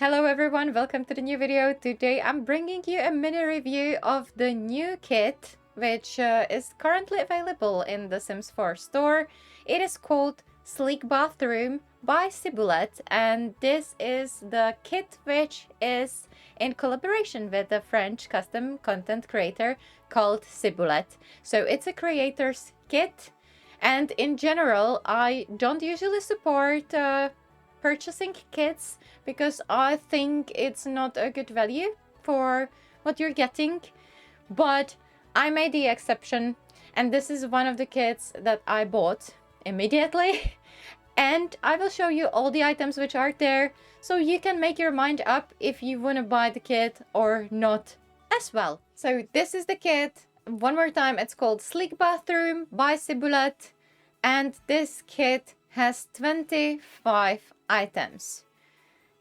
Hello everyone, welcome to the new video. Today I'm bringing you a mini review of the new kit, which is currently available in the Sims 4 store. It is called Sleek Bathroom by Syboulette, and this is the kit which is in collaboration with a French custom content creator called Syboulette. So it's a creator's kit, and in general I don't usually support purchasing kits because I think it's not a good value for what you're getting, but I made the exception, and this is one of the kits that I bought immediately. And I will show you all the items which are there, so you can make your mind up if you want to buy the kit or not as well. So this is the kit. One more time, it's called Sleek Bathroom by Syboulette, and this kit has 25 items.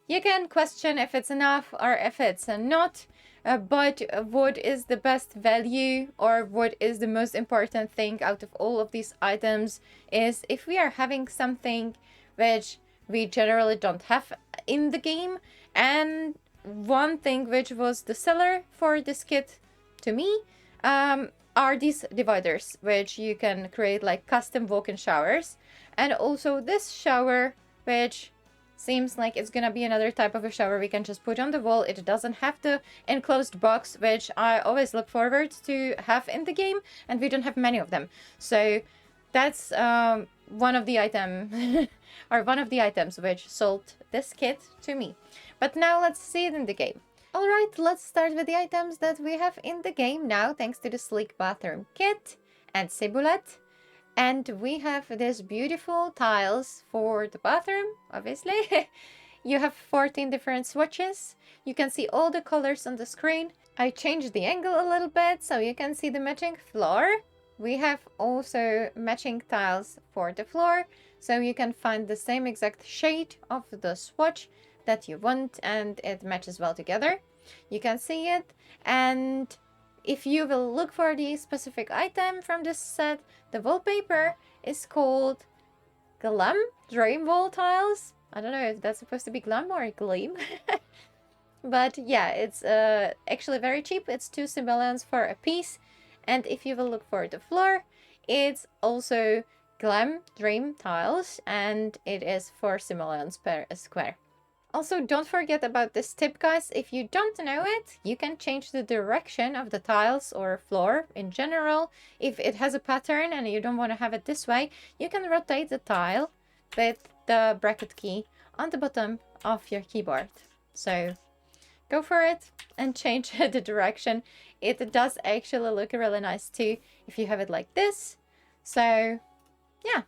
You can question if it's enough or if it's not, but what is the best value or what is the most important thing out of all of these items is if we are having something which we generally don't have in the game. And one thing which was the seller for this kit to me are these dividers, which you can create like custom walk-in showers, and also this shower, which seems like it's gonna be another type of a shower we can just put on the wall. It doesn't have the enclosed box, which I always look forward to have in the game, and we don't have many of them. So that's one of the items which sold this kit to me. But now let's see it in the game. Alright, let's start with the items that we have in the game now, thanks to the Sleek Bathroom kit and Syboulette. And we have these beautiful tiles for the bathroom, obviously. You have 14 different swatches. You can see all the colors on the screen. I changed the angle a little bit so you can see the matching floor. We have also matching tiles for the floor, so you can find the same exact shade of the swatch that you want, and it matches well together. You can see it, and if you will look for the specific item from this set, the wallpaper is called Glam Dream Wall Tiles. I don't know if that's supposed to be glam or gleam. But yeah, it's actually very cheap. It's 2 simoleons for a piece. And if you will look for the floor, it's also Glam Dream Tiles, and it is 4 simoleons per square. Also, don't forget about this tip, guys. If you don't know it, you can change the direction of the tiles or floor in general. If it has a pattern and you don't want to have it this way, you can rotate the tile with the bracket key on the bottom of your keyboard. So go for it and change the direction. It does actually look really nice too if you have it like this. So yeah,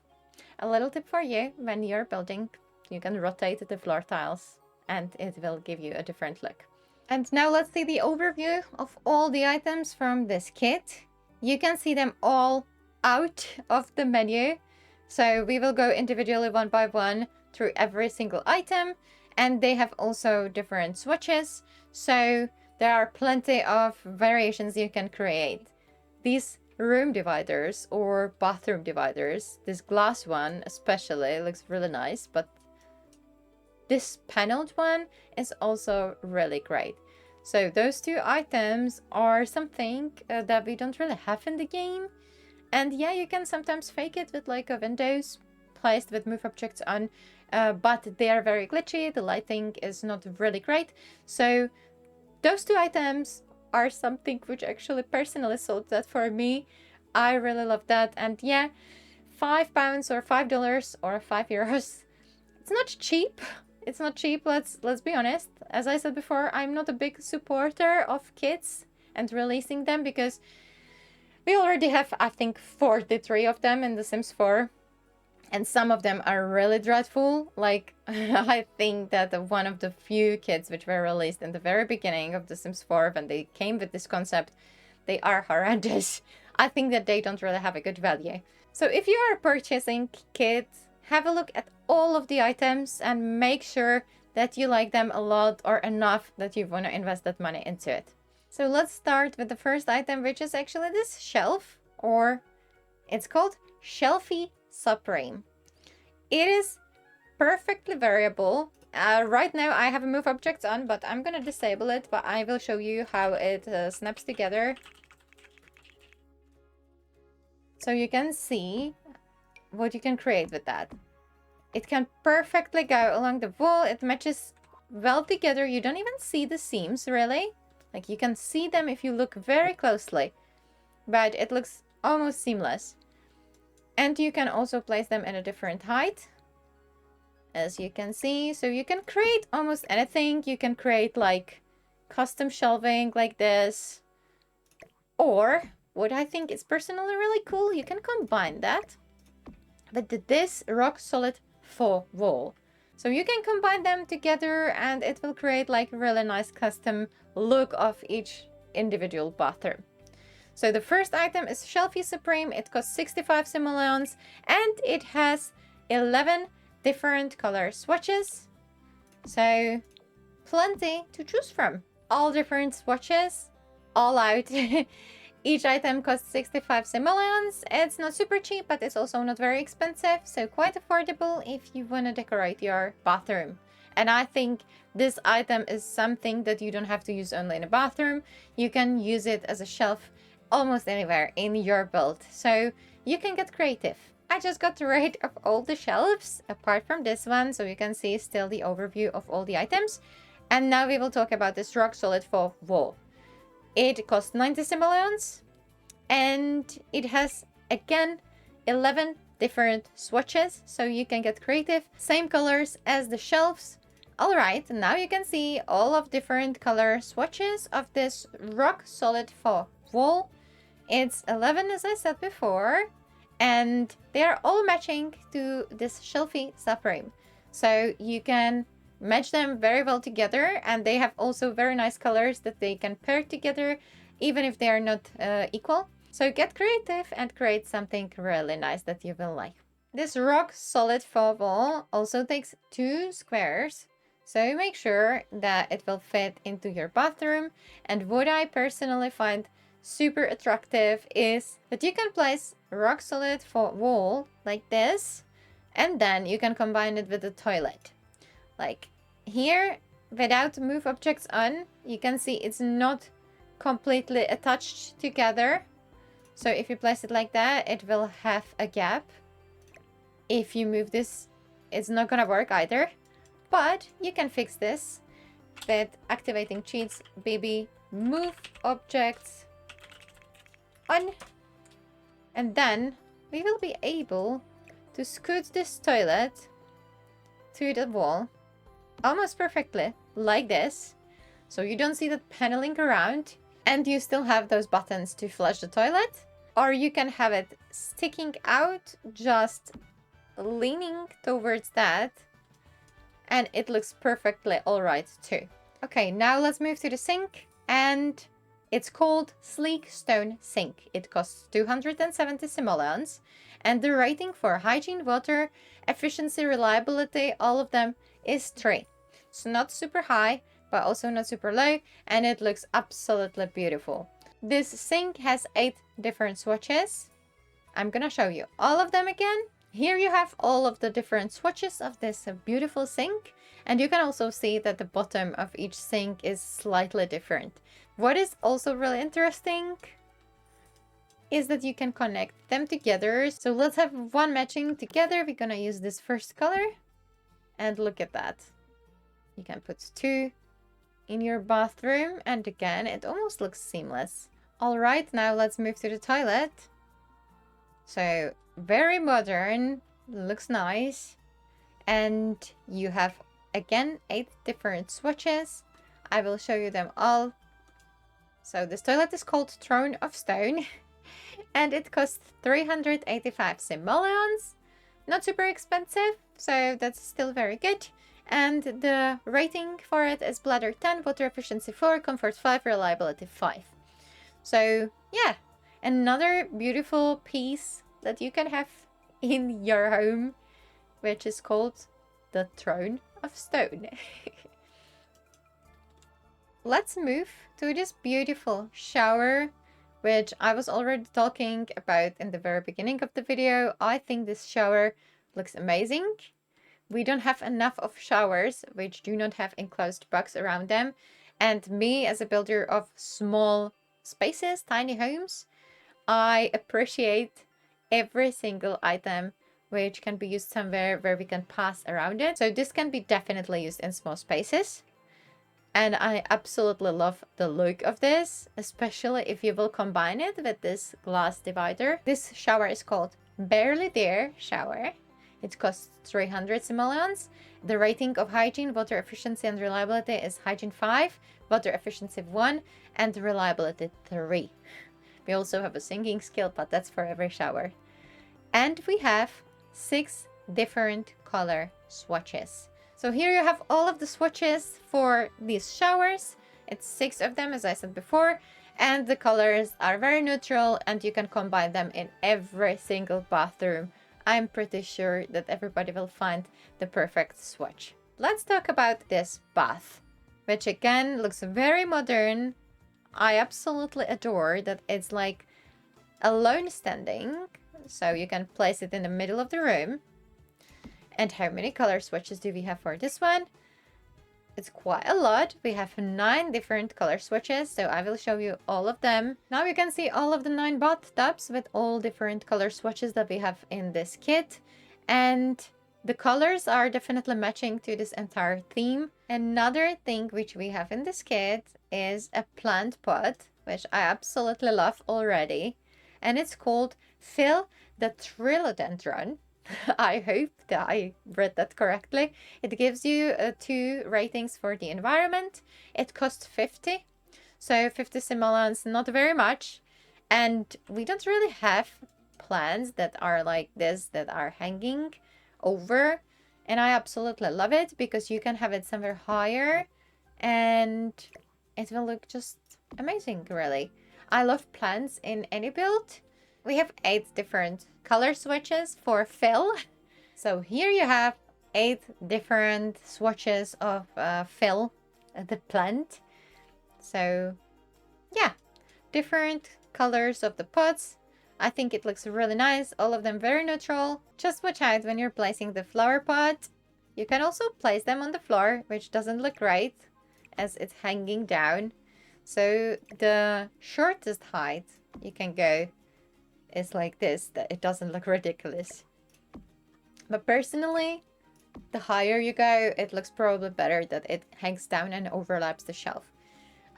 a little tip for you: when you're building, you can rotate the floor tiles and it will give you a different look. And now let's see the overview of all the items from this kit. You can see them all out of the menu. So we will go individually one by one through every single item, and they have also different swatches. So there are plenty of variations you can create. These room dividers or bathroom dividers, this glass one especially looks really nice, but this paneled one is also really great. So those 2 items are something that we don't really have in the game. And yeah, you can sometimes fake it with like a windows placed with move objects on, but they are very glitchy. The lighting is not really great. So those 2 items are something which actually personally sold that for me. I really love that. And yeah, £5 or $5 or €5. It's not cheap. It's not cheap, let's be honest. As I said before, I'm not a big supporter of kits and releasing them because we already have, I think, 43 of them in The Sims 4. And some of them are really dreadful. Like, I think that one of the few kits which were released in the very beginning of The Sims 4, when they came with this concept, they are horrendous. I think that they don't really have a good value. So if you are purchasing kits, have a look at all of the items and make sure that you like them a lot or enough that you want to invest that money into it. So let's start with the first item, which is actually this shelf, or it's called Shelfie Supreme. It is perfectly variable Right now I have a move objects on, but I'm gonna disable it, but I will show you how it snaps together. So you can see what you can create with that. It can perfectly go along the wall. It matches well together. You don't even see the seams, really. Like, you can see them if you look very closely, but it looks almost seamless. And you can also place them in a different height, as you can see. So you can create almost anything. You can create like custom shelving like this. Or what I think is personally really cool, you can combine that with this rock solid 4 wall. So you can combine them together and it will create like a really nice custom look of each individual bathroom. So the first item is Shelfie Supreme. It costs 65 simoleons and it has 11 different color swatches. So plenty to choose from. All different swatches, all out. Each item costs 65 simoleons. It's not super cheap, but it's also not very expensive, so quite affordable if you want to decorate your bathroom. And I think this item is something that you don't have to use only in a bathroom. You can use it as a shelf almost anywhere in your build, so you can get creative. I just got rid of all the shelves, apart from this one, so you can see still the overview of all the items. And now we will talk about this rock solid 4 wall. It costs 90 simoleons and it has again 11 different swatches, so you can get creative. Same colors as the shelves. Alright, now you can see all of different color swatches of this rock solid 4 wall. It's 11 as I said before, and they are all matching to this Shelfie Supreme. So you can match them very well together, and they have also very nice colors that they can pair together even if they are not equal. So get creative and create something really nice that you will like. This rock solid 4 wall also takes 2 squares, so make sure that it will fit into your bathroom. And what I personally find super attractive is that you can place rock solid 4 wall like this, and then you can combine it with the toilet. Like here, without move objects on, you can see it's not completely attached together. So if you place it like that, it will have a gap. If you move this, it's not gonna work either. But you can fix this with activating cheats, baby, move objects on. And then we will be able to scoot this toilet to the wall almost perfectly, like this. So you don't see that paneling around, and you still have those buttons to flush the toilet. Or you can have it sticking out, just leaning towards that, and it looks perfectly alright too. Okay, now let's move to the sink, and it's called Sleek Stone Sink. It costs 270 simoleons, and the rating for hygiene, water, efficiency, reliability, all of them is 3. It's not super high, but also not super low, and it looks absolutely beautiful. This sink has 8 different swatches. I'm gonna show you all of them again. Here you have all of the different swatches of this beautiful sink, and you can also see that the bottom of each sink is slightly different. What is also really interesting is that you can connect them together. So let's have one matching together. We're gonna use this first color, and look at that. You can put 2 in your bathroom, and again, it almost looks seamless. All right, now let's move to the toilet. So very modern, looks nice, and you have again 8 different swatches. I will show you them all. So this toilet is called Throne of Stone and it costs 385 simoleons. Not super expensive, so that's still very good. And the rating for it is bladder 10, water efficiency 4, comfort 5, reliability 5. So yeah, another beautiful piece that you can have in your home, which is called the Throne of Stone. Let's move to this beautiful shower, which I was already talking about in the very beginning of the video. I think this shower looks amazing. we don't have enough of showers which do not have enclosed box around them. And me, as a builder of small spaces, tiny homes, I appreciate every single item which can be used somewhere where we can pass around it. So this can be definitely used in small spaces. And I absolutely love the look of this, especially if you will combine it with this glass divider. This shower is called Barely There Shower. It costs 300 simoleons. The rating of hygiene, water efficiency and reliability is hygiene 5, water efficiency 1, and reliability 3. We also have a singing skill, but that's for every shower. And we have 6 different color swatches. So here you have all of the swatches for these showers. It's 6 of them, as I said before, and the colors are very neutral and you can combine them in every single bathroom. I'm pretty sure that everybody will find the perfect swatch. Let's talk about this bath, which again looks very modern. I absolutely adore that it's like alone standing, so you can place it in the middle of the room. And how many color swatches do we have for this one? It's quite a lot. We have 9 different color swatches, so I will show you all of them. Now you can see all of the 9 bathtubs with all different color swatches that we have in this kit. And the colors are definitely matching to this entire theme. Another thing which we have in this kit is a plant pot, which I absolutely love already. And it's called Phil the Trilodendron. I hope that I read that correctly. It gives you 2 ratings for the environment. It costs 50. So 50 simoleons, not very much. And we don't really have plants that are like this, that are hanging over. And I absolutely love it because you can have it somewhere higher and it will look just amazing, really. I love plants in any build. We have 8 different color swatches for Phil. So here you have 8 different swatches of Phil, the plant. So yeah, different colors of the pots. I think it looks really nice. All of them very neutral. Just watch out when you're placing the flower pot. You can also place them on the floor, which doesn't look right as it's hanging down. So the shortest height you can go is like this, that it doesn't look ridiculous. But personally, the higher you go, it looks probably better that it hangs down and overlaps the shelf.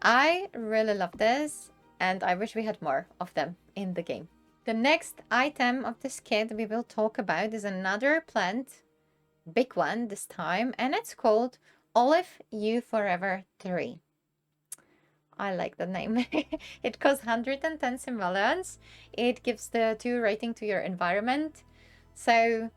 I really love this and I wish we had more of them in the game. The next item of this kit we will talk about is another plant, big one this time, and it's called Olive You Forever 3. I like the name. It costs 110 simoleons. It gives the 2 rating to your environment. So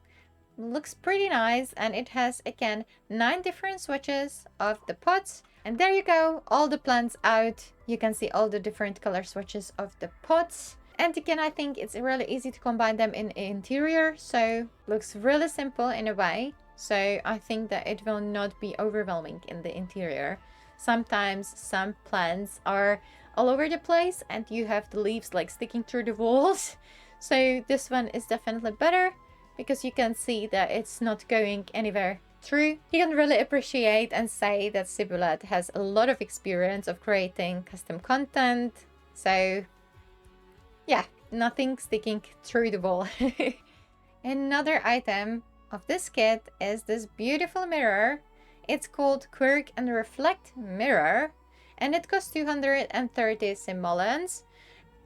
looks pretty nice. And it has, again, 9 different swatches of the pots. And there you go. All the plants out. You can see all the different color swatches of the pots. And again, I think it's really easy to combine them in interior. So looks really simple in a way. So I think that it will not be overwhelming in the interior. Sometimes some plants are all over the place and you have the leaves like sticking through the walls. So this one is definitely better because you can see that it's not going anywhere through. You can really appreciate and say that Syboulette has a lot of experience of creating custom content. So yeah, nothing sticking through the wall. Another item of this kit is this beautiful mirror. It's called Quirk and Reflect Mirror, and it costs 230 simoleons,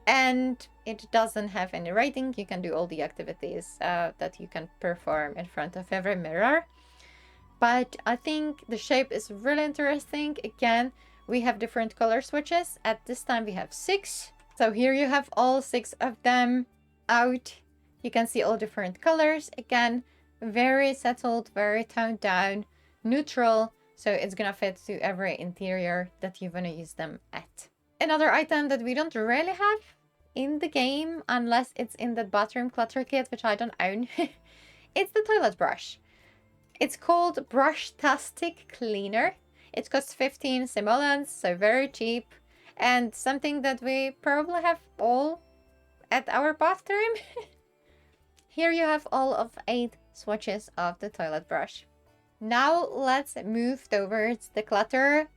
and it doesn't have any rating. You can do all the activities that you can perform in front of every mirror. But I think the shape is really interesting. Again, we have different color swatches. At this time we have 6. So here you have all 6 of them out. You can see all different colors. Again, very settled, very toned down, neutral, so it's gonna fit to every interior that you want to use them at. Another item that we don't really have in the game, unless it's in the bathroom clutter kit, which I don't own, it's the toilet brush. It's called Brush-tastic Cleaner. It costs 15 simoleons, so very cheap, and something that we probably have all at our bathroom. Here you have all of 8 swatches of the toilet brush. Now let's move towards the clutter.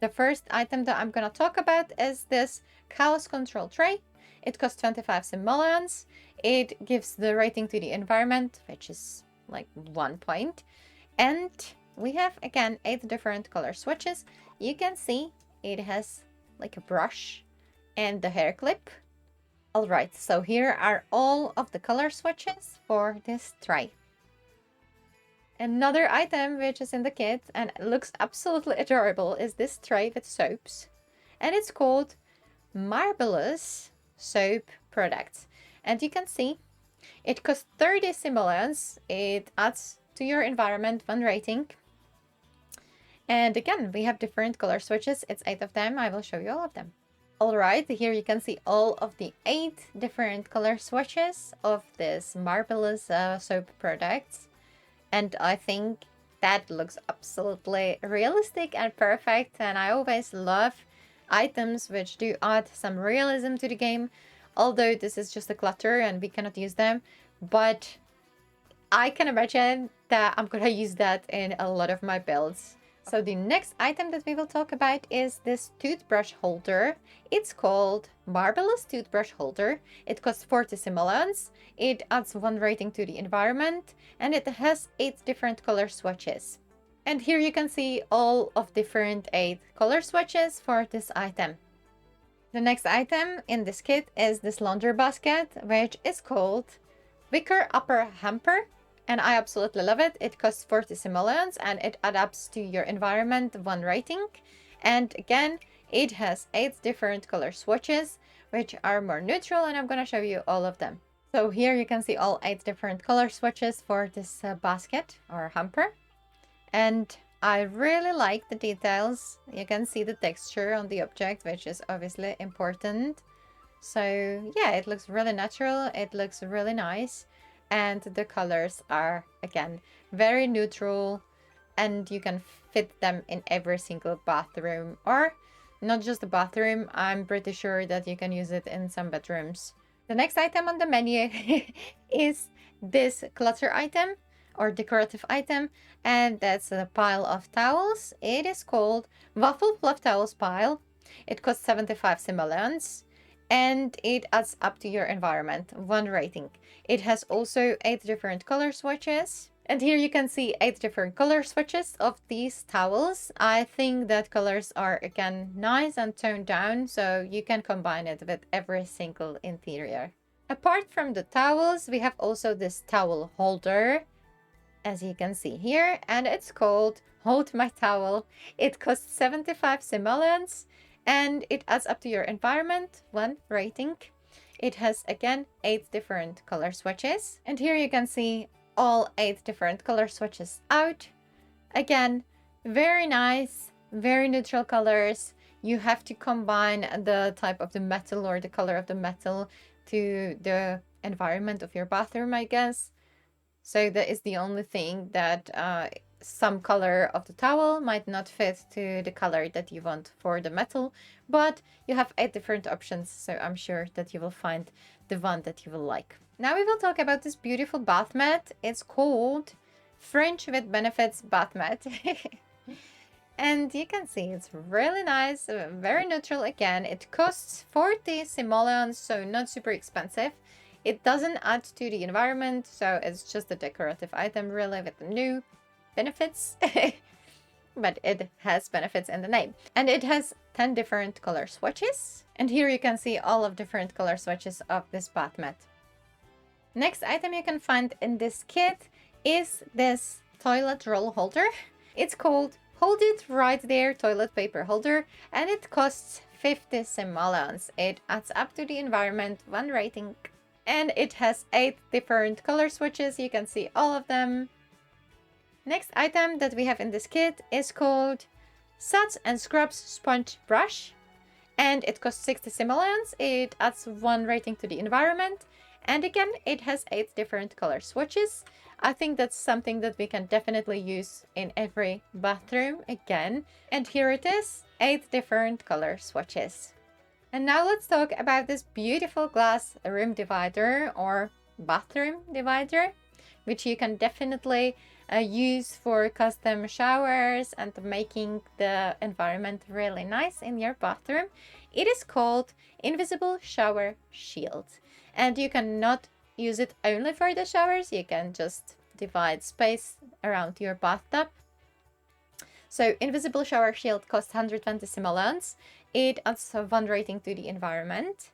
The first item that I'm gonna talk about is this chaos control tray. It costs 25 simoleons. It gives the rating to the environment, which is like 1 point. And we have again 8 different color swatches. You can see it has like a brush and the hair clip. Alright, so here are all of the color swatches for this tray. Another item which is in the kit and looks absolutely adorable is this tray with soaps. And it's called Marvelous Soap Products. And you can see it costs 30 simoleons. It adds to your environment 1 rating. And again, we have different color swatches. It's 8 of them. I will show you all of them. Alright, here you can see all of the 8 different color swatches of this Marvelous soap products. And I think that looks absolutely realistic and perfect. And I always love items which do add some realism to the game. Although this is just a clutter and we cannot use them. But I can imagine that I'm gonna use that in a lot of my builds. So the next item that we will talk about is this toothbrush holder. It's called Marvelous Toothbrush Holder. It costs 40 simoleons. It adds 1 rating to the environment and it has 8 different color swatches. And here you can see all of different 8 color swatches for this item. The next item in this kit is this laundry basket, which is called Wicker Upper Hamper. And I absolutely love it. It costs 40 simoleons and it adapts to your environment 1 rating. And again, it has 8 different color swatches, which are more neutral, and I'm going to show you all of them. So here you can see all 8 different color swatches for this basket or hamper. And I really like the details. You can see the texture on the object, which is obviously important. So yeah, it looks really natural. It looks really nice. And the colors are, again, very neutral, and you can fit them in every single bathroom, or not just the bathroom. I'm pretty sure that you can use it in some bedrooms. The next item on the menu is this clutter item or decorative item, and that's a pile of towels. It is called Waffle Fluff Towels Pile. It costs 75 simoleons. And it adds up to your environment 1 rating. It has also 8 different color swatches. And here you can see 8 different color swatches of these towels. I think that colors are again nice and toned down, so you can combine it with every single interior. Apart from the towels, we have also this towel holder, as you can see here, and it's called Hold My Towel. It costs 75 simoleons. And it adds up to your environment 1 rating. It has again 8 different color swatches. And here you can see all 8 different color swatches out. Again, very nice, very neutral colors. You have to combine the type of the metal or the color of the metal to the environment of your bathroom, I guess. So that is the only thing that some color of the towel might not fit to the color that you want for the metal, but you have 8 different options, so I'm sure that you will find the one that you will like. Now we will talk about this beautiful bath mat. It's called Fringe with Benefits Bath Mat. And you can see it's really nice, very neutral again. It costs 40 simoleons, so not super expensive. It doesn't add to the environment, so it's just a decorative item really with no benefits. But it has benefits in the name. And it has 10 different color swatches. And here you can see all of different color swatches of this bath mat. Next item you can find in this kit is this toilet roll holder. It's called Hold It Right There Toilet Paper Holder, and it costs 50 simoleons. It adds up to the environment 1 rating. And it has 8 different color swatches. You can see all of them. Next item that we have in this kit is called Suds and Scrubs Sponge Brush, and it costs 60 simoleons. It adds 1 rating to the environment, and again it has 8 different color swatches. I think that's something that we can definitely use in every bathroom again. And here it is, 8 different color swatches. And now let's talk about this beautiful glass room divider or bathroom divider. which you can definitely use for custom showers and making the environment really nice in your bathroom. It is called Invisible Shower Shield, and you cannot use it only for the showers. You can just divide space around your bathtub. So Invisible Shower Shield costs 120 simoleons. It adds 1 rating to the environment.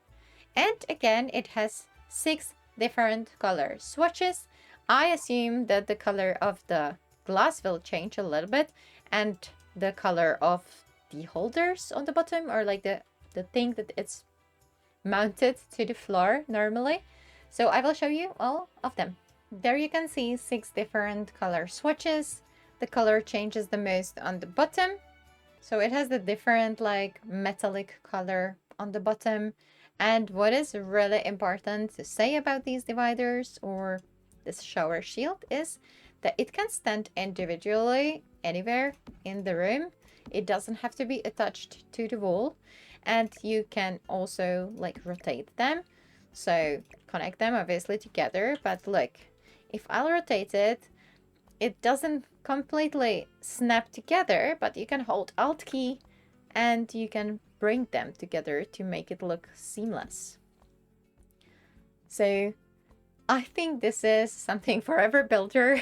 And again, it has 6 different color swatches. I assume that the color of the glass will change a little bit, and the color of the holders on the bottom, or like the thing that it's mounted to the floor normally. So I will show you all of them. There you can see 6 different color swatches. The color changes the most on the bottom. So it has the different like metallic color on the bottom. And what is really important to say about these dividers or this shower shield is that it can stand individually anywhere in the room. It doesn't have to be attached to the wall, and you can also like rotate them. So connect them obviously together, but look, if I'll rotate it, it doesn't completely snap together, but you can hold Alt key and you can bring them together to make it look seamless. So I think this is something for every builder.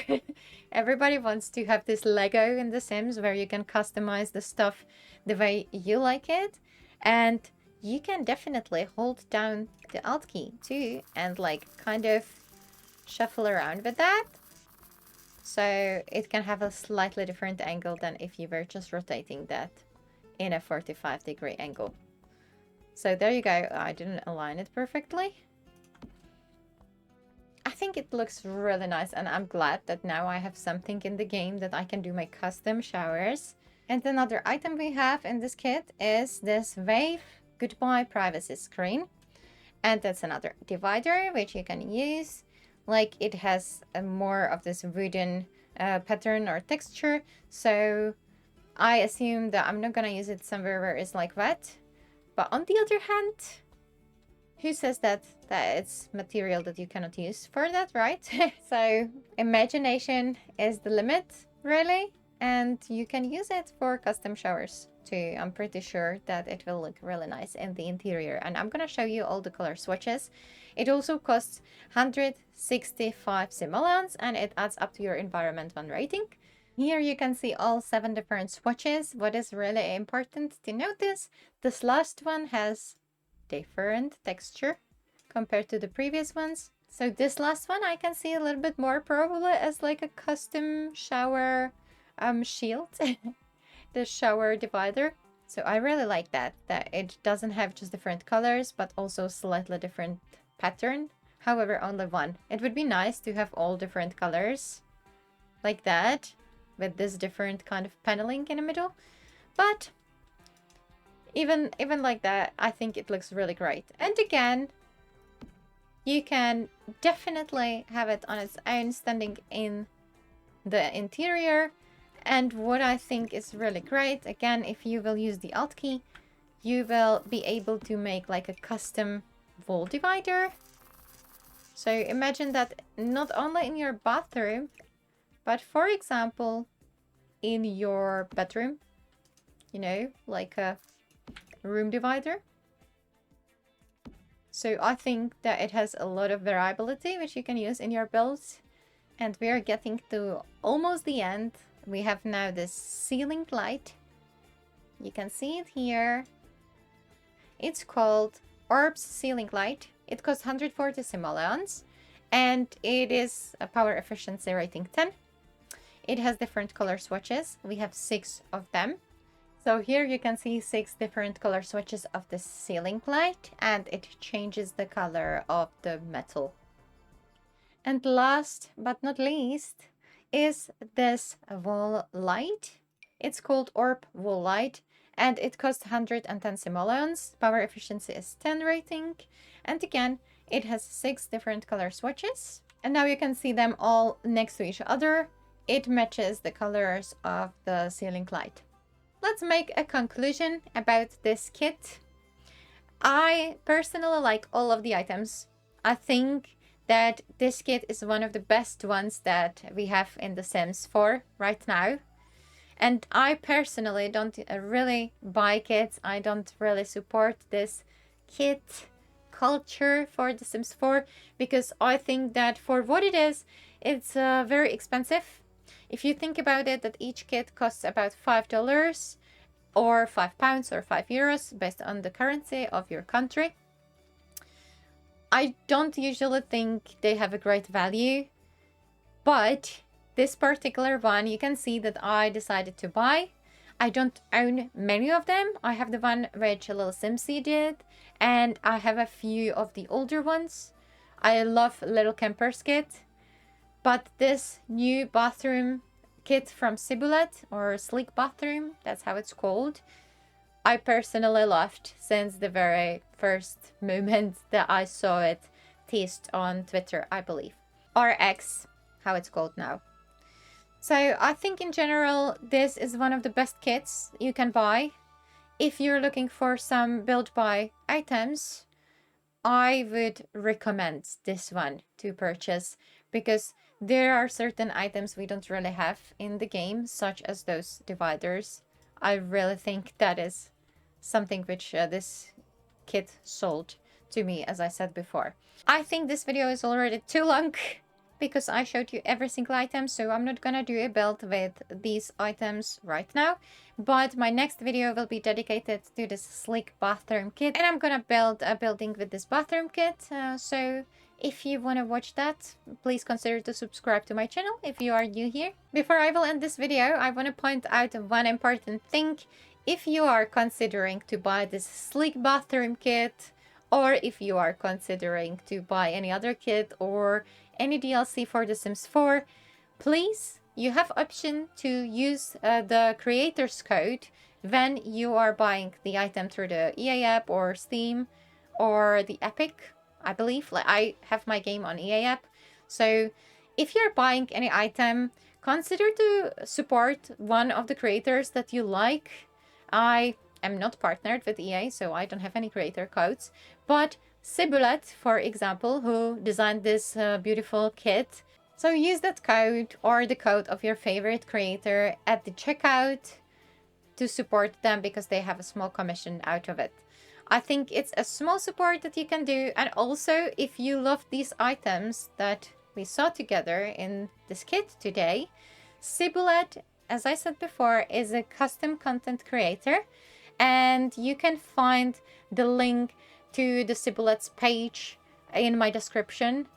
Everybody wants to have this Lego in The Sims where you can customize the stuff the way you like it. And you can definitely hold down the Alt key too and like kind of shuffle around with that. So it can have a slightly different angle than if you were just rotating that in a 45-degree angle. So there you go. I didn't align it perfectly. I think it looks really nice, and I'm glad that now I have something in the game that I can do my custom showers. And another item we have in this kit is this Wave Goodbye Privacy Screen. And that's another divider which you can use. Like it has a more of this wooden pattern or texture. So I assume that I'm not gonna use it somewhere where it's like wet. But on the other hand, who says that it's material that you cannot use for that, right? So imagination is the limit, really. And you can use it for custom showers too. I'm pretty sure that it will look really nice in the interior. And I'm gonna show you all the color swatches. It also costs 165 simoleons, and it adds up to your environment 1 rating. Here you can see all 7 different swatches. What is really important to notice, this last one has different texture compared to the previous ones. So this last one I can see a little bit more probably as like a custom shower shield, the shower divider. So I really like that it doesn't have just different colors, but also slightly different pattern. However, only one. It would be nice to have all different colors like that, with this different kind of paneling in the middle. But even like that, I think it looks really great. And again, you can definitely have it on its own standing in the interior. And what I think is really great, again, if you will use the Alt key, you will be able to make like a custom wall divider. So imagine that not only in your bathroom, but for example, in your bedroom, you know, like a room divider. So I think that it has a lot of variability which you can use in your builds. And we are getting to almost the end. We have now this ceiling light. You can see it here. It's called Orbs Ceiling Light. It costs 140 simoleons, and it is a power efficiency rating 10. It has different color swatches. We have 6 of them. So here you can see 6 different color swatches of the ceiling light, and it changes the color of the metal. And last but not least is this wall light. It's called Orb Wall Light, and it costs 110 simoleons. Power efficiency is 10 rating. And again, it has 6 different color swatches. And now you can see them all next to each other. It matches the colors of the ceiling light. Let's make a conclusion about this kit. I personally like all of the items. I think that this kit is one of the best ones that we have in The Sims 4 right now. And I personally don't really buy kits. I don't really support this kit culture for The Sims 4 because I think that for what it is, it's very expensive. If you think about it, that each kit costs about $5 or £5 or €5 based on the currency of your country. I don't usually think they have a great value, but this particular one, you can see that I decided to buy. I don't own many of them. I have the one which Little Simsy did, and I have a few of the older ones. I love Little Camper's kit, but this new bathroom kit from Syboulette, or Sleek Bathroom, that's how it's called, I personally loved since the very first moment that I saw it teased on Twitter, I believe. Or X, how it's called now. So I think in general, this is one of the best kits you can buy. If you're looking for some build buy items, I would recommend this one to purchase because there are certain items we don't really have in the game, such as those dividers. I really think that is something which this kit sold to me, as I said before. I think this video is already too long because I showed you every single item, so I'm not gonna do a build with these items right now. But my next video will be dedicated to this sleek bathroom kit, and I'm gonna build a building with this bathroom kit. So if you want to watch that, please consider to subscribe to my channel if you are new here. Before I will end this video, I want to point out one important thing. If you are considering to buy this sleek bathroom kit, or if you are considering to buy any other kit or any DLC for The Sims 4, please, you have option to use the creator's code when you are buying the item through the EA app or Steam or the Epic, I believe. Like, I have my game on EA app. So if you're buying any item, consider to support one of the creators that you like. I am not partnered with EA, so I don't have any creator codes. But Syboulette, for example, who designed this beautiful kit. So use that code or the code of your favorite creator at the checkout to support them because they have a small commission out of it. I think it's a small support that you can do. And also, if you love these items that we saw together in this kit today, Syboulette, as I said before, is a custom content creator. And you can find the link to the Syboulette's page in my description.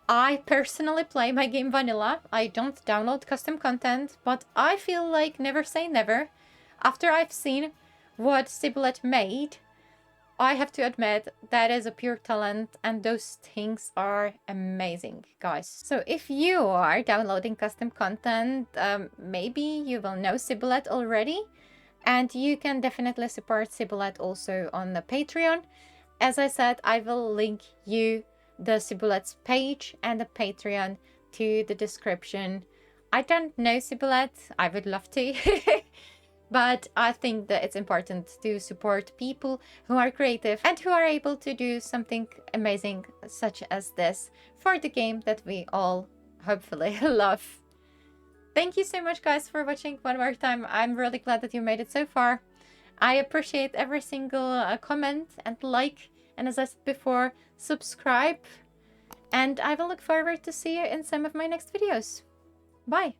I personally play my game vanilla. I don't download custom content, but I feel like never say never. After I've seen what Syboulette made, I have to admit that is a pure talent and those things are amazing, guys. So if you are downloading custom content, maybe you will know Syboulette already, and you can definitely support Syboulette also on the Patreon. As I said, I will link you the Syboulette's page and the Patreon to the description. I don't know Syboulette, I would love to. But I think that it's important to support people who are creative and who are able to do something amazing such as this for the game that we all hopefully love. Thank you so much, guys, for watching one more time. I'm really glad that you made it so far. I appreciate every single comment and like, and as I said before, subscribe. And I will look forward to see you in some of my next videos. Bye!